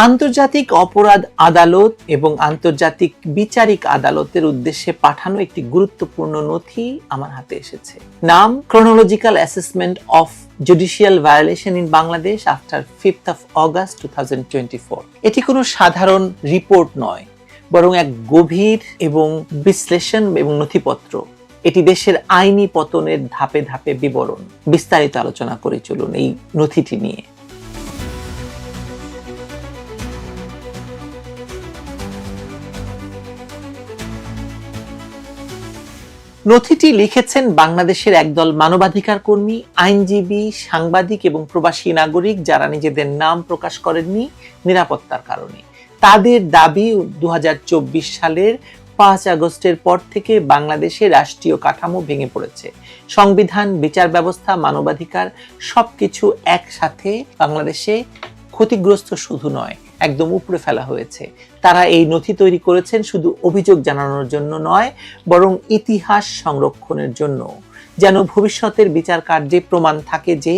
আন্তর্জাতিক অপরাধ আদালত এবং আন্তর্জাতিক বিচারিক আদালতের উদ্দেশ্যে পাঠানো একটি গুরুত্বপূর্ণ নথি আমার হাতে এসেছে। নাম chronological assessment of judicial violation in Bangladesh after 5th of August 2024। এটি কোনো সাধারণ রিপোর্ট নয়, বরং এক গভীর এবং বিশ্লেষণ এবং নথিপত্র। এটি দেশের আইনি পতনের ধাপে ধাপে বিবরণ। বিস্তারিত আলোচনা করে চলুন এই নথিটি নিয়ে। নথিটি লিখেছেন বাংলাদেশের একদল মানবাধিকার কর্মী, আইনজীবী, সাংবাদিক এবং প্রবাসী নাগরিক যারা নিজেদের নাম প্রকাশ করেননি নিরাপত্তার কারণে। তাদের দাবি 2024 সালের 5 আগস্টের পর থেকে বাংলাদেশের রাষ্ট্রীয় কাঠামো ভেঙে পড়েছে। সংবিধান, বিচার ব্যবস্থা, মানবাধিকার সবকিছু একসাথে বাংলাদেশে ক্ষতিগ্রস্ত শুধু নয়, একদম উপড়ে ফেলা হয়েছে। তারা এই নথি তৈরি করেছেন শুধু অভিযোগ জানানোর জন্য নয়, বরং ইতিহাস সংরক্ষণের জন্য, যেন ভবিষ্যতের বিচার কার্যে প্রমাণ থাকে যে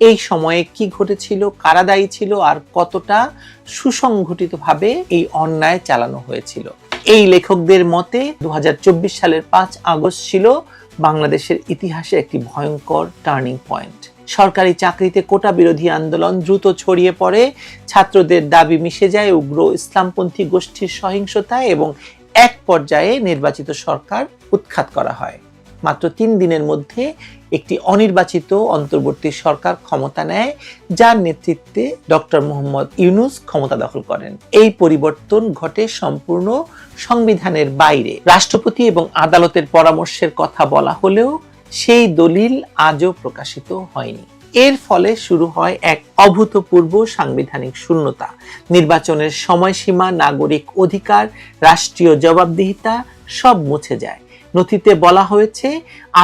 এই সময়ে কি ঘটেছিল, কারা দায়ী ছিল আর কতটা সুসংগঠিতভাবে এই অন্যায় চালানো হয়েছিল। এই লেখকদের মতে 2024 সালের 5 আগস্ট ছিল বাংলাদেশের ইতিহাসে একটি ভয়ঙ্কর টার্নিং পয়েন্ট। সরকারি চাকরিতে কোটা বিরোধী আন্দোলন দ্রুত ছড়িয়ে পড়ে, ছাত্রদের দাবি মিশে যায় উগ্র ইসলামপন্থী গোষ্ঠীর সহিংসতায় এবং এক পর্যায়ে নির্বাচিত সরকার উৎখাত করা হয়। মাত্র 3 দিনের মধ্যে একটি অনির্বাচিত অন্তর্বর্তী সরকার ক্ষমতা নেয়, যার নেতৃত্বে ডক্টর মোহাম্মদ ইউনূস ক্ষমতা দখল করেন। এই পরিবর্তন ঘটে সম্পূর্ণ সংবিধানের বাইরে। রাষ্ট্রপতি এবং আদালতের পরামর্শের কথা বলা হলেও সেই দলিল আজও প্রকাশিত হয়নি। এর ফলে শুরু হয় এক অভূতপূর্ব সাংবিধানিক শূন্যতা। নির্বাচনের সময়সীমা, নাগরিক অধিকার, রাষ্ট্রীয় জবাবদিহিতা সব মুছে যায়। নথিতে বলা হয়েছে,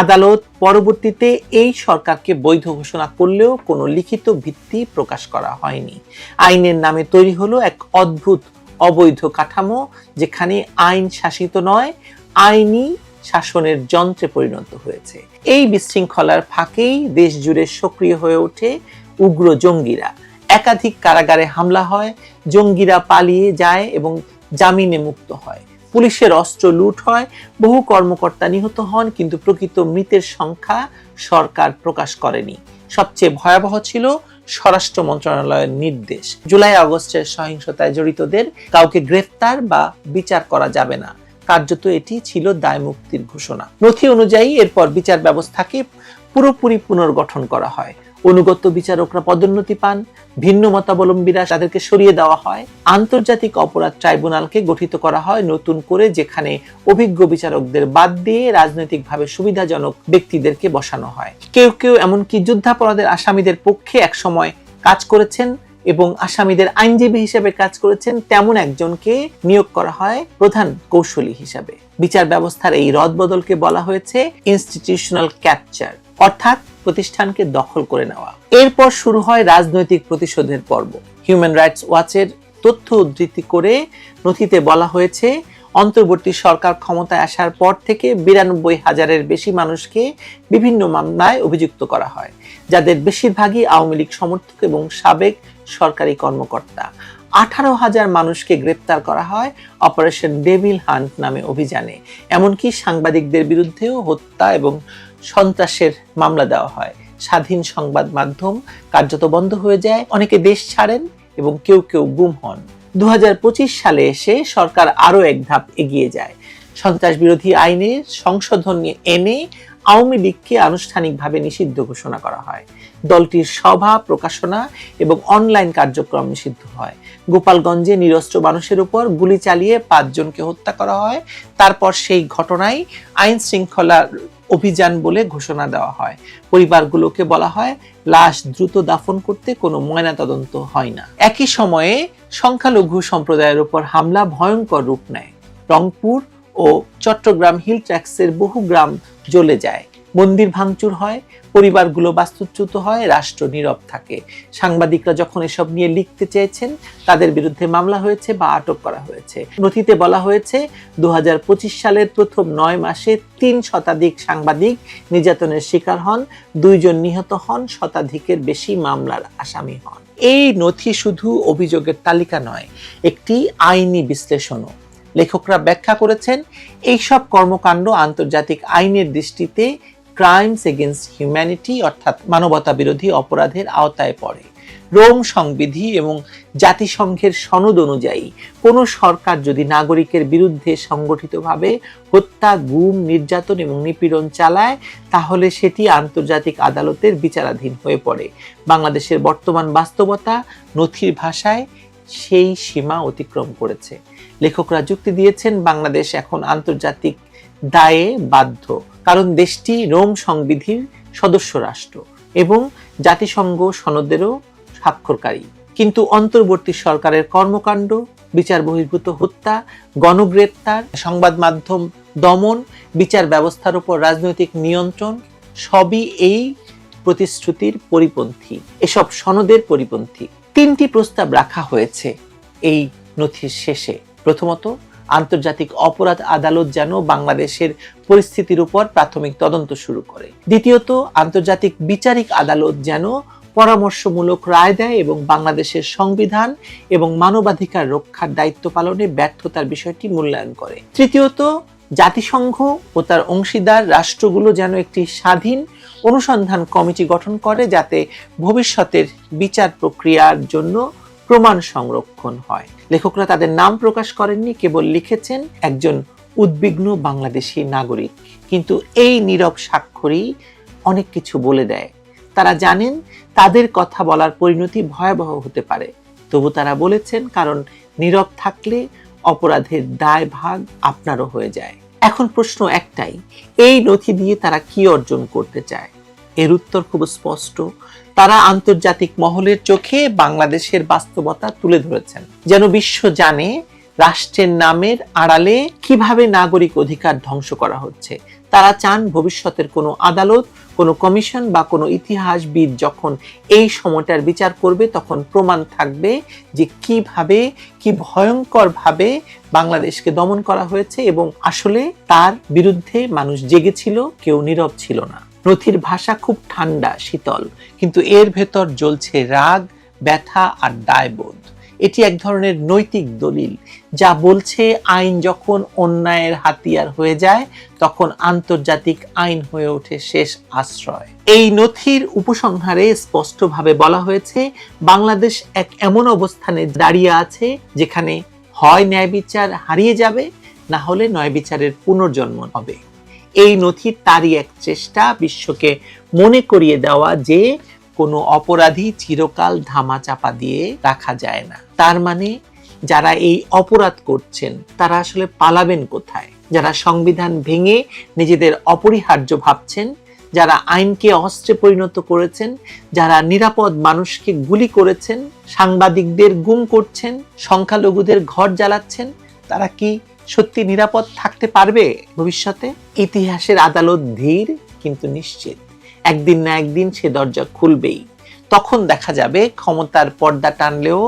আদালত পরবর্তীতে এই সরকারকে বৈধ ঘোষণা করলেও কোনো লিখিত ভিত্তি প্রকাশ করা হয়নি। আইনের নামে তৈরি হলো এক অদ্ভুত অবৈধ কাঠামো, যেখানে আইন শাসিত নয়, আইনি শাসনের যন্ত্রে পরিণত হয়েছে। এই বিশৃঙ্খলার ফাঁকেই দেশ জুড়ে সক্রিয় হয়ে ওঠে উগ্র জঙ্গিরা। একাধিক কারাগারে হামলা হয়, জঙ্গিরা পালিয়ে যায় এবং জামিনে মুক্ত হয়। পুলিশের অস্ত্র লুট হয়, বহু কর্মকর্তা নিহত হন, কিন্তু প্রকৃত মৃতের সংখ্যা সরকার প্রকাশ করেনি। সবচেয়ে ভয়াবহ ছিল স্বরাষ্ট্র মন্ত্রণালয়ের নির্দেশ, জুলাই আগস্টের সহিংসতায় জড়িতদের কাউকে গ্রেফতার বা বিচার করা যাবে না। কার্যত এটি ছিল দায় মুক্তির ঘোষণা। নথি অনুযায়ী এরপর বিচার ব্যবস্থাকে পুরোপুরি পুনর্গঠন করা হয়। অনুগত বিচারকরা পদোন্নতি পান, ভিন্ন মতাবলম্বীরা তাদেরকে সরিয়ে দেওয়া হয়। আন্তর্জাতিক অপরাধ ট্রাইব্যুনালকে গঠিত করা হয় নতুন করে, যেখানে অভিজ্ঞ বিচারকদের বাদ দিয়ে রাজনৈতিকভাবে সুবিধাজনক ব্যক্তিদেরকে বসানো হয়। কেউ কেউ এমনকি যুদ্ধাপরাধের আসামিদের পক্ষে একসময় কাজ করেছেন এবং আসামিদের আইনজীবী হিসেবে কাজ করেছেন, তেমন একজনকে নিয়োগ করা হয় প্রধান কৌশলী হিসেবে। বিচার ব্যবস্থার এই রদবদলকে বলা হয়েছে ইনস্টিটিউশনাল ক্যাপচার, অর্থাৎ প্রতিষ্ঠানকে দখল করে নেওয়া। এরপর শুরু হয় রাজনৈতিক প্রতিশোধের পর্ব। হিউম্যান রাইটস ওয়াচের তথ্য উদ্ধৃতি করে নথিতে বলা হয়েছে, অন্তর্বর্তী সরকার ক্ষমতায় আসার পর থেকে 92,000-এর বেশি মানুষকে বিভিন্ন মামলায় অভিযুক্ত করা হয়, যাদের বেশিরভাগই আওয়ামী লীগ সমর্থক এবং সাবেক সরকারি কর্মকর্তা। 18,000 মানুষকে গ্রেপ্তার করা হয় অপারেশন ডেভিল হান্ট নামে অভিযানে। এমনকি সাংবাদিকদের বিরুদ্ধেও হত্যা এবং সন্ত্রাসের মামলা দেওয়া হয়। স্বাধীন সংবাদ মাধ্যম কার্যত বন্ধ হয়ে যায়, অনেকে দেশ ছাড়েন এবং কেউ কেউ গুম হন। 2025 সালে এসে সরকার আরো এক ধাপ এগিয়ে যায়। সন্ত্রাস বিরোধী আইনের সংশোধন এনে আওয়ামী লীগকে আনুষ্ঠানিকভাবে নিষিদ্ধ ঘোষণা করা হয়। দলটির সভা, প্রকাশনা এবং অনলাইন কার্যক্রম নিষিদ্ধ হয়। গোপালগঞ্জে নিরস্ত্র মানুষের উপর গুলি চালিয়ে 5 জনকে হত্যা করা হয়। তারপর সেই ঘটনায় আইন শৃঙ্খলা অভিযান বলে ঘোষণা দেওয়া হয়। পরিবারগুলোকে বলা হয় লাশ দ্রুত দাফন করতে কোনো ময়নাতদন্ত হয় না। একই সময়ে সংখ্যালঘু সম্প্রদায়ের উপর হামলা ভয়ঙ্কর রূপ নেয়। রংপুর ও চট্টগ্রাম হিল ট্র্যাক্সের বহু গ্রাম জ্বলে যায়, মন্দির ভাঙচুর হয়, পরিবারগুলো বাস্তুচ্যুত হয়, রাষ্ট্র নীরব থাকে। সাংবাদিকরা যখন এসব নিয়ে লিখতে চেয়েছেন, তাদের বিরুদ্ধে মামলা হয়েছে বা আটক করা হয়েছে। নথিতে বলা হয়েছে 2025 সালের প্রথম 9 মাসে 3 শতাধিক সাংবাদিক নির্যাতনের শিকার হন, 2 জন নিহত হন, শতাধিকের বেশি মামলার আসামি হন। এই নথি শুধু অভিযোগের তালিকা নয়, একটি আইনি বিশ্লেষণও। লেখকরা ব্যাখ্যা করেছেন এইসব কর্মকাণ্ড আন্তর্জাতিক আইনের দৃষ্টিতে ক্রাইমস এগেইনস্ট হিউম্যানিটি অর্থাৎ মানবতা বিরোধী অপরাধের আওতায় পড়ে। রোম সংবিধি এবং জাতিসংঘের সনদ অনুযায়ী কোনো সরকার যদি নাগরিকের বিরুদ্ধে সংগঠিতভাবে হত্যা, গুম, নির্যাতন এবং নিপীড়ন চালায়, তাহলে সেটি আন্তর্জাতিক আদালতের বিচারাধীন হয়ে পড়ে। বাংলাদেশের বর্তমান বাস্তবতা নথির ভাষায় সেই সীমা অতিক্রম করেছে। লেখকরা যুক্তি দিয়েছেন বাংলাদেশ এখন আন্তর্জাতিক দায়ে বাধ্য, কারণ দেশটি রোম সংবিধির সদস্য রাষ্ট্র এবং জাতিসংঘ সনদেরও স্বাক্ষরকারী। কিন্তু অন্তর্বর্তী সরকারের কর্মকাণ্ড, বিচার বহির্ভূত হত্যা, গণগ্রেপ্তার, সংবাদ মাধ্যম দমন, বিচার ব্যবস্থার উপর রাজনৈতিক নিয়ন্ত্রণ সবই এই প্রতিশ্রুতির পরিপন্থী, এসব সনদের পরিপন্থী। 3টি প্রস্তাব রাখা হয়েছে এই নথির শেষে। প্রথমত, আন্তর্জাতিক অপরাধ আদালত যেন বাংলাদেশের পরিস্থিতির উপর প্রাথমিক তদন্ত শুরু করে। দ্বিতীয়ত, আন্তর্জাতিক বিচারিক আদালত যেন পরামর্শমূলক রায় দেয় এবং বাংলাদেশের সংবিধান এবং মানবাধিকার রক্ষার দায়িত্ব পালনে ব্যর্থতার বিষয়টি মূল্যায়ন করে। তৃতীয়ত, জাতিসংঘ ও তার অংশীদার রাষ্ট্রগুলো যেন একটি স্বাধীন অনুসন্ধান কমিটি গঠন করে, যাতে ভবিষ্যতের বিচার প্রক্রিয়ার জন্য প্রমাণ সংরক্ষণ হয়। লেখকরা তাদের নাম প্রকাশ করেননি, কেবল লিখেছেন একজন উদ্বিগ্ন বাংলাদেশী নাগরিক। কিন্তু এই নীরব স্বাক্ষরই অনেক কিছু বলে দেয়। তারা জানেন তাদের কথা বলার পরিণতি ভয়াবহ হতে পারে, তবু তারা বলেছেন, কারণ নীরব থাকলে অপরাধের দায় ভাগ আপনারও হয়ে যায়। এখন প্রশ্ন একটাই, এই নথি দিয়ে তারা কি অর্জন করতে চায়? এর উত্তর খুব স্পষ্ট। তারা আন্তর্জাতিক মহলের চোখে বাংলাদেশের বাস্তবতা তুলে ধরেছেন, যেন বিশ্ব জানে রাষ্ট্রের নামের আড়ালে কিভাবে নাগরিক অধিকার ধ্বংস করা হচ্ছে। তারা চান ভবিষ্যতের কোনো আদালত, কোনো কমিশন বা কোনো ইতিহাসবিদ যখন এই সময়টার বিচার করবে, তখন প্রমাণ থাকবে যে কিভাবে, কি ভয়ঙ্করভাবে বাংলাদেশকে দমন করা হয়েছে এবং আসলে তার বিরুদ্ধে মানুষ জেগেছিল, কেউ নীরব ছিল না। নথির ভাষা খুব ঠান্ডা, শীতল, কিন্তু এর ভেতর জ্বলছে রাগ, ব্যথা আর দায়বোধ। এটি এক ধরনের নৈতিক দলিল, যা বলছে আইন যখন অন্যায়ের হাতিয়ার হয়ে যায়, তখন আন্তর্জাতিক আইন হয়ে ওঠে শেষ আশ্রয়। এই নথির উপসংহারে স্পষ্টভাবে বলা হয়েছে, বাংলাদেশ এক এমন অবস্থানে দাঁড়িয়ে আছে যেখানে হয় ন্যায় বিচার হারিয়ে যাবে, না হলে ন্যায় বিচারের পুনর্জন্ম হবে। এই নথি তারই এক চেষ্টা, বিশ্বকে মনে করিয়ে দেওয়া যে কোনো অপরাধী চিরকাল ধামাচাপা দিয়ে রাখা যায় না। তার মানে যারা এই অপরাধ করছেন তারা আসলে পালাবেন কোথায়? যারা সংবিধান ভেঙে নিজেদের অপরিহার্য ভাবছেন, যারা আইনকে অস্ত্রে পরিণত করেছেন, যারা নিরাপদ মানুষকে গুলি করেছেন, সাংবাদিকদের গুম করছেন, সংখ্যালঘুদের ঘর জ্বালাচ্ছেন, তারা কি সত্যি নিরাপদ থাকতে পারবে ভবিষ্যতে? ইতিহাসের আদালত ধীর কিন্তু নিশ্চিত। একদিন না একদিন সে দরজা খুলবেই। তখন দেখা যাবে ক্ষমতার পর্দা টানলেও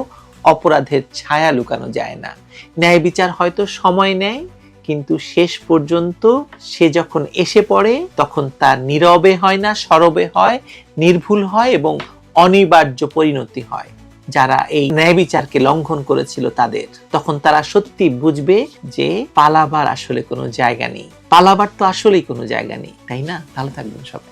অপরাধের ছায়া লুকানো যায় না। ন্যায় বিচার হয়তো সময় নেয়, কিন্তু শেষ পর্যন্ত সে যখন এসে পড়ে, তখন তার নীরবে হয় না, সরবে হয়, নির্ভুল হয় এবং অনিবার্য পরিণতি হয়। যারা এই ন্যায় বিচারকে লঙ্ঘন করেছিল তাদের, তখন তারা সত্যি বুঝবে যে পালাবার আসলে কোনো জায়গা নেই। পালাবার তো আসলেই কোনো জায়গা নেই, তাই না? ভালো থাকবেন সবাই।